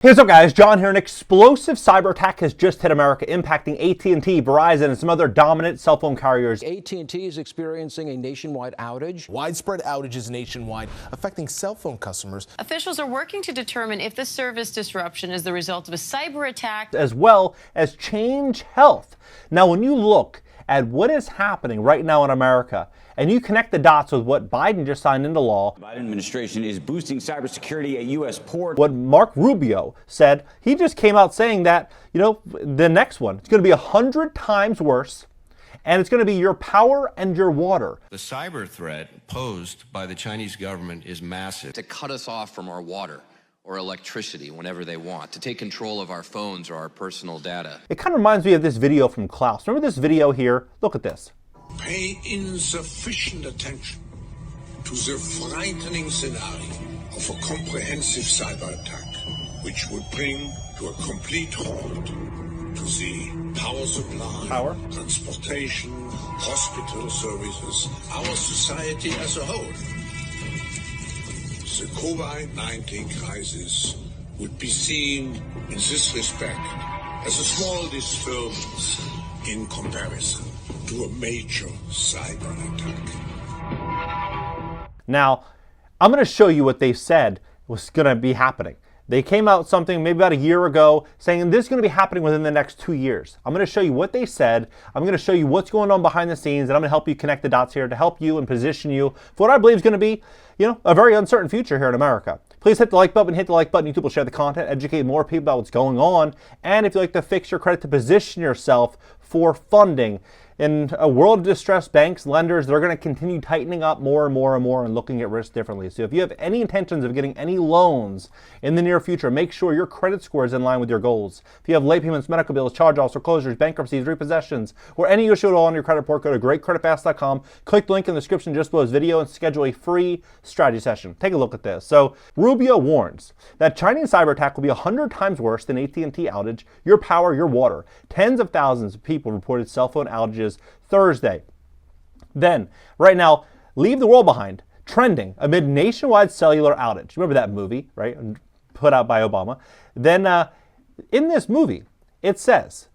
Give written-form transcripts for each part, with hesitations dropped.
Hey, what's up guys, John here. An explosive cyber attack has just hit America, impacting AT&T, Verizon, and some other dominant cell phone carriers. AT&T is experiencing a nationwide outage. Widespread outages nationwide, affecting cell phone customers. Officials are working to determine if the service disruption is the result of a cyber attack, As well as Change Health. Now, when you look at what is happening right now in America, and you connect the dots with what Biden just signed into law. The Biden administration is boosting cybersecurity at U.S. ports. What Mark Rubio said, he just came out saying that, the next one, it's going to be 100 times worse, and it's going to be your power and your water. The cyber threat posed by the Chinese government is massive. To cut us off from our water or electricity whenever they want, to take control of our phones or our personal data. It kind of reminds me of this video from Klaus. Remember this video here? Look at this. Pay insufficient attention to the frightening scenario of a comprehensive cyber attack, which would bring to a complete halt to the power supply, transportation, hospital services, our society as a whole. The COVID-19 crisis would be seen in this respect as a small disturbance in comparison to a major cyber attack. Now, I'm going to show you what they said was going to be happening. They came out something maybe about a year ago saying this is going to be happening within the next 2 years. I'm going to show you what they said. I'm going to show you what's going on behind the scenes, and I'm going to help you connect the dots here to help you and position you for what I believe is going to be, a very uncertain future here in America. Please hit the like button, YouTube will share the content, educate more people about what's going on, and if you'd like to fix your credit to position yourself for funding. In a world of distressed banks, lenders, they're going to continue tightening up more and more and more and looking at risk differently. So if you have any intentions of getting any loans in the near future, make sure your credit score is in line with your goals. If you have late payments, medical bills, charge-offs, foreclosures, bankruptcies, repossessions, or any issue at all on your credit report, go to GreatCreditFast.com, click the link in the description just below this video, and schedule a free strategy session. Take a look at this. So Rubio warns that Chinese cyber attack will be 100 times worse than AT&T outage, your power, your water. Tens of thousands of people reported cell phone outages Thursday. Then, right now, Leave the World Behind, trending amid nationwide cellular outage. Remember that movie, right? Put out by Obama. Then, in this movie, it says,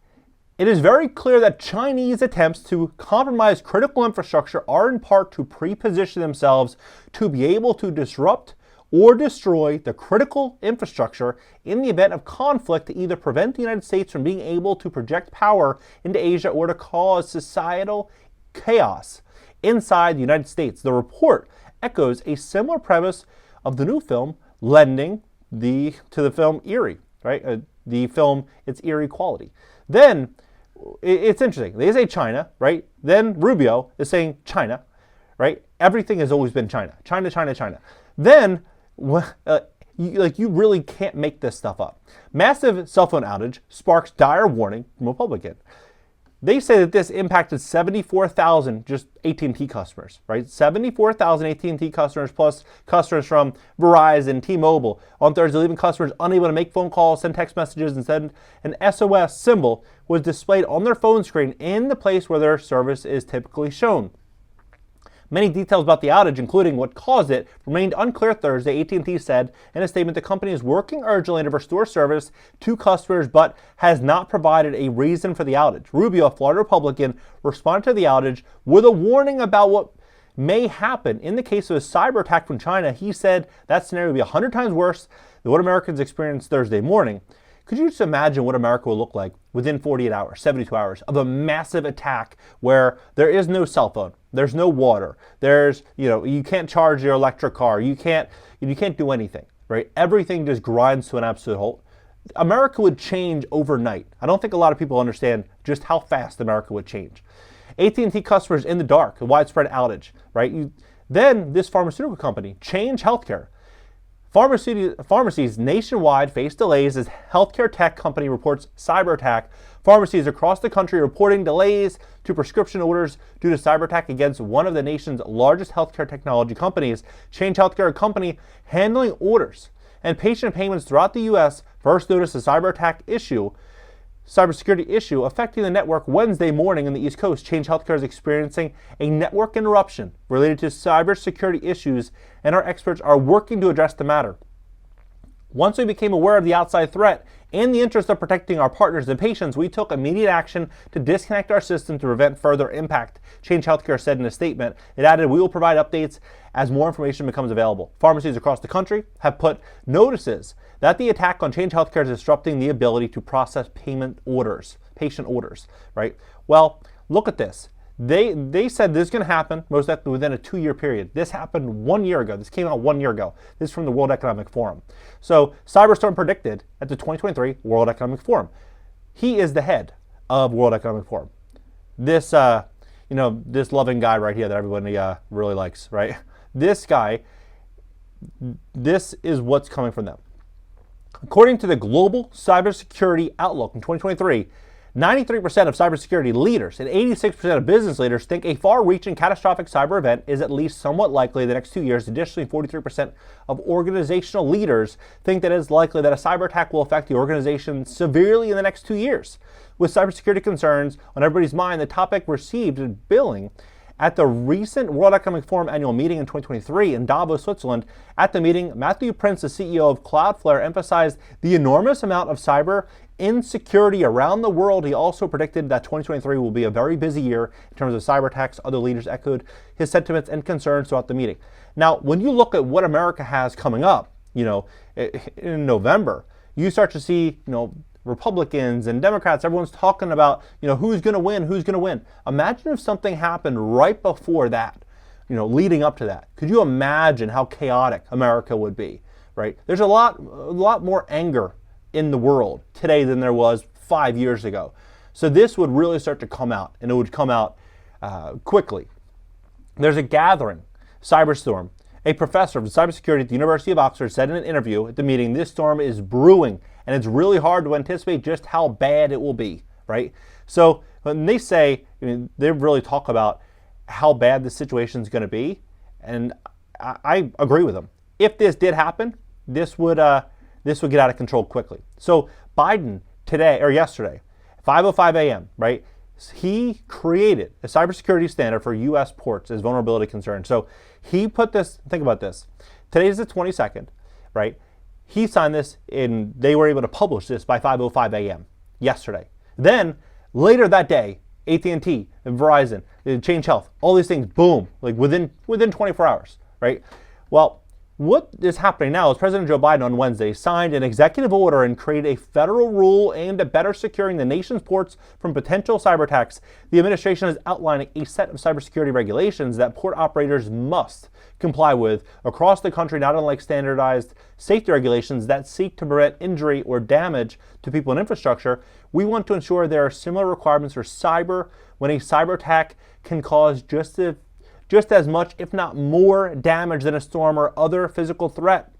it is very clear that Chinese attempts to compromise critical infrastructure are in part to pre-position themselves to be able to disrupt or destroy the critical infrastructure in the event of conflict to either prevent the United States from being able to project power into Asia or to cause societal chaos inside the United States. The report echoes a similar premise of the new film lending to the film Eerie, right? The film, its eerie quality. Then, it's interesting. They say China, right? Then Rubio is saying China, right? Everything has always been China. China, China, China. Then, you really can't make this stuff up. Massive cell phone outage sparks dire warning from Republican. They say that this impacted 74,000 just AT&T customers, right? 74,000 AT&T customers plus customers from Verizon, T-Mobile on Thursday, leaving customers unable to make phone calls, send text messages, and send an SOS symbol was displayed on their phone screen in the place where their service is typically shown. Many details about the outage, including what caused it, remained unclear Thursday. AT&T said in a statement the company is working urgently to restore service to customers but has not provided a reason for the outage. Rubio, a Florida Republican, responded to the outage with a warning about what may happen in the case of a cyber attack from China. He said that scenario would be 100 times worse than what Americans experienced Thursday morning. Could you just imagine what America will look like within 48 hours, 72 hours of a massive attack where there is no cell phone, there's no water, you can't charge your electric car, you can't do anything, right? Everything just grinds to an absolute halt. America would change overnight. I don't think a lot of people understand just how fast America would change. AT&T customers in the dark, a widespread outage, right? Then this pharmaceutical company, Change Healthcare. Pharmacies nationwide face delays as healthcare tech company reports cyber attack. Pharmacies across the country reporting delays to prescription orders due to cyber attack against one of the nation's largest healthcare technology companies. Change Healthcare, a company handling orders and patient payments throughout the U.S., first noticed a cybersecurity issue affecting the network Wednesday morning on the East Coast. Change Healthcare is experiencing a network interruption related to cybersecurity issues, and our experts are working to address the matter. Once we became aware of the outside threat and the interest of protecting our partners and patients, we took immediate action to disconnect our system to prevent further impact, Change Healthcare said in a statement. It added, we will provide updates as more information becomes available. Pharmacies across the country have put notices that the attack on Change Healthcare is disrupting the ability to process patient orders, right? Well, look at this. They said this is going to happen most likely within a 2-year period. This happened 1 year ago. This came out 1 year ago. This is from the World Economic Forum. So Cyberstorm predicted at the 2023 World Economic Forum. He is the head of World Economic Forum. This, this loving guy right here that everybody really likes, right? This guy, this is what's coming from them. According to the Global Cybersecurity Outlook in 2023, 93% of cybersecurity leaders and 86% of business leaders think a far-reaching catastrophic cyber event is at least somewhat likely in the next 2 years. Additionally, 43% of organizational leaders think that it is likely that a cyber attack will affect the organization severely in the next 2 years. With cybersecurity concerns on everybody's mind, the topic received billing at the recent World Economic Forum annual meeting in 2023 in Davos, Switzerland. At the meeting, Matthew Prince, the CEO of Cloudflare, emphasized the enormous amount of cyber insecurity around the world. He also predicted that 2023 will be a very busy year in terms of cyber attacks. Other leaders echoed his sentiments and concerns throughout the meeting. Now, when you look at what America has coming up, in November, you start to see, Republicans and Democrats, everyone's talking about, who's going to win. Imagine if something happened right before that, leading up to that. Could you imagine how chaotic America would be, right? There's a lot more anger in the world today than there was 5 years ago. So this would really start to come out, and it would come out quickly. There's a gathering, Cyberstorm. A professor of cybersecurity at the University of Oxford said in an interview at the meeting, this storm is brewing, and it's really hard to anticipate just how bad it will be, right? So when they say, they really talk about how bad the situation is going to be, and I agree with them. If this did happen, this would get out of control quickly. So Biden yesterday, 5:05 a.m., right? He created a cybersecurity standard for U.S. ports as vulnerability concern. So he put this, think about this. Today is the 22nd, right? He signed this and they were able to publish this by 5:05 a.m. yesterday. Then later that day, AT&T and Verizon, Change Health, all these things, boom, like within 24 hours, right? Well, what is happening now is President Joe Biden on Wednesday signed an executive order and created a federal rule aimed at better securing the nation's ports from potential cyber attacks. The administration is outlining a set of cybersecurity regulations that port operators must comply with across the country, not unlike standardized safety regulations that seek to prevent injury or damage to people and infrastructure. We want to ensure there are similar requirements for cyber when a cyber attack can cause just as much, if not more, damage than a storm or other physical threat.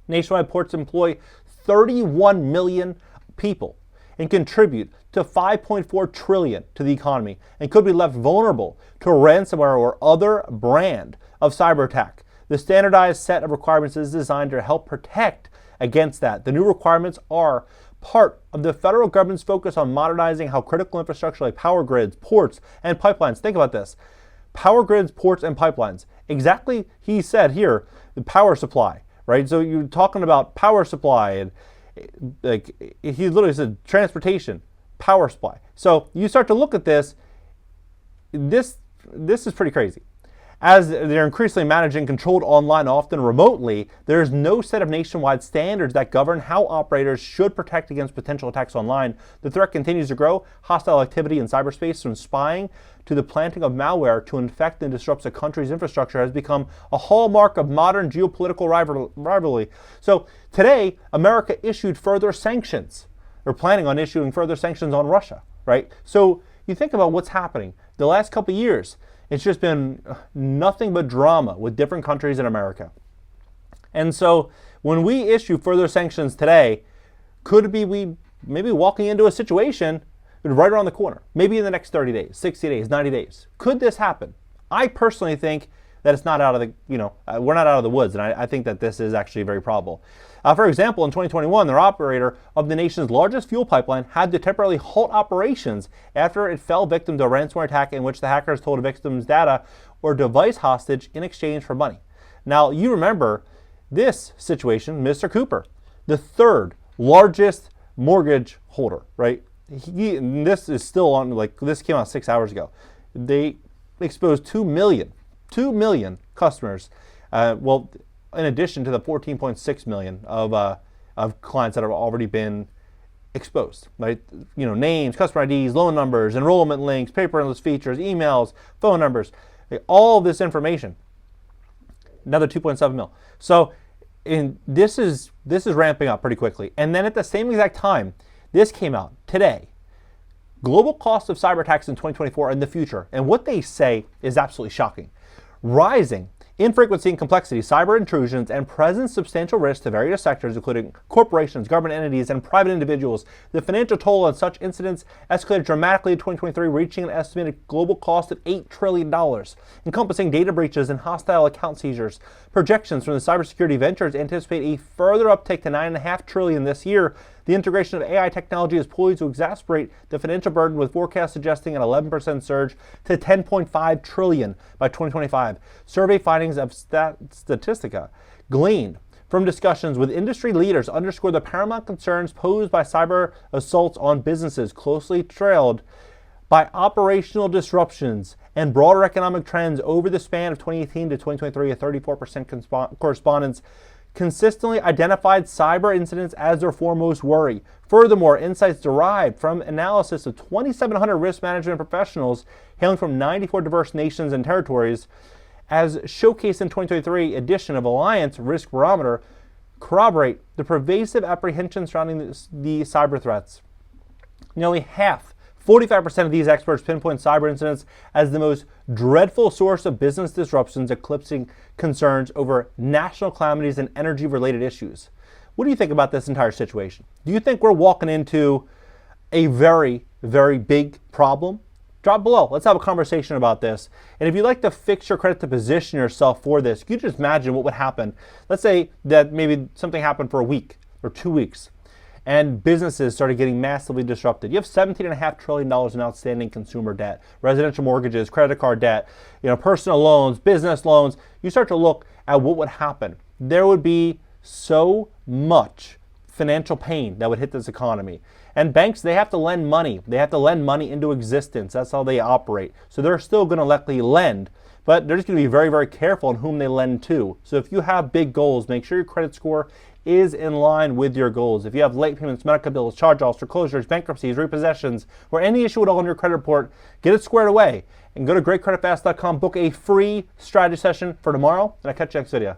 Nationwide ports employ 31 million people and contribute to $5.4 trillion to the economy and could be left vulnerable to ransomware or other brand of cyber attack. The standardized set of requirements is designed to help protect against that. The new requirements are part of the federal government's focus on modernizing how critical infrastructure like power grids, ports, and pipelines, think about this, power grids, ports, and pipelines. Exactly, he said here, the power supply, right? So you're talking about power supply, and like he literally said transportation, power supply. So you start to look at this, this is pretty crazy. As they're increasingly managing controlled online, often remotely, there is no set of nationwide standards that govern how operators should protect against potential attacks online. The threat continues to grow. Hostile activity in cyberspace, from spying to the planting of malware to infect and disrupt a country's infrastructure, has become a hallmark of modern geopolitical rivalry. So today, America issued further sanctions, or planning on issuing further sanctions on Russia, right? So you think about what's happening. The last couple of years, it's just been nothing but drama with different countries in America. And so when we issue further sanctions today, could be we maybe walking into a situation right around the corner, maybe in the next 30 days, 60 days, 90 days. Could this happen? I personally think that it's not out of the, we're not out of the woods, and I think that this is actually very probable. For example, in 2021, their operator of the nation's largest fuel pipeline had to temporarily halt operations after it fell victim to a ransomware attack in which the hackers told a victim's data or device hostage in exchange for money. Now, you remember this situation, Mr. Cooper. the third largest mortgage holder, right? And this is still on, like, this came out 6 hours ago. They exposed 2 million customers. Well, in addition to the 14.6 million of clients that have already been exposed, right? Names, customer IDs, loan numbers, enrollment links, paperless features, emails, phone numbers, all of this information. Another 2.7 mil. So this is ramping up pretty quickly. And then at the same exact time, this came out today. Global cost of cyber attacks in 2024 and the future. And what they say is absolutely shocking. Rising in frequency and complexity, cyber intrusions and present substantial risks to various sectors, including corporations, government entities, and private individuals. The financial toll on such incidents escalated dramatically in 2023, reaching an estimated global cost of $8 trillion, encompassing data breaches and hostile account seizures. Projections from the cybersecurity ventures anticipate a further uptick to $9.5 trillion this year. The integration of AI technology is poised to exacerbate the financial burden, with forecasts suggesting an 11% surge to $10.5 trillion by 2025. Survey findings of Statistica gleaned from discussions with industry leaders underscore the paramount concerns posed by cyber assaults on businesses, closely trailed by operational disruptions and broader economic trends over the span of 2018 to 2023. A 34% correspondence consistently identified cyber incidents as their foremost worry. Furthermore, insights derived from analysis of 2,700 risk management professionals hailing from 94 diverse nations and territories, as showcased in 2023 edition of Alliance Risk Barometer, corroborate the pervasive apprehension surrounding the cyber threats. Nearly half, 45% of these experts pinpoint cyber incidents as the most dreadful source of business disruptions, eclipsing concerns over national calamities and energy-related issues. What do you think about this entire situation? Do you think we're walking into a very, very big problem? Drop below. Let's have a conversation about this. And if you'd like to fix your credit to position yourself for this, you just imagine what would happen. Let's say that maybe something happened for a week or 2 weeks, and businesses started getting massively disrupted. You have $17.5 trillion in outstanding consumer debt, residential mortgages, credit card debt, personal loans, business loans. You start to look at what would happen. There would be so much financial pain that would hit this economy. And banks, they have to lend money. They have to lend money into existence. That's how they operate. So they're still going to likely lend, but they're just going to be very, very careful on whom they lend to. So if you have big goals, make sure your credit score is in line with your goals. If you have late payments, medical bills, charge-offs, foreclosures, bankruptcies, repossessions, or any issue at all on your credit report, get it squared away and go to GreatCreditFast.com, book a free strategy session for tomorrow, and I'll catch you next video.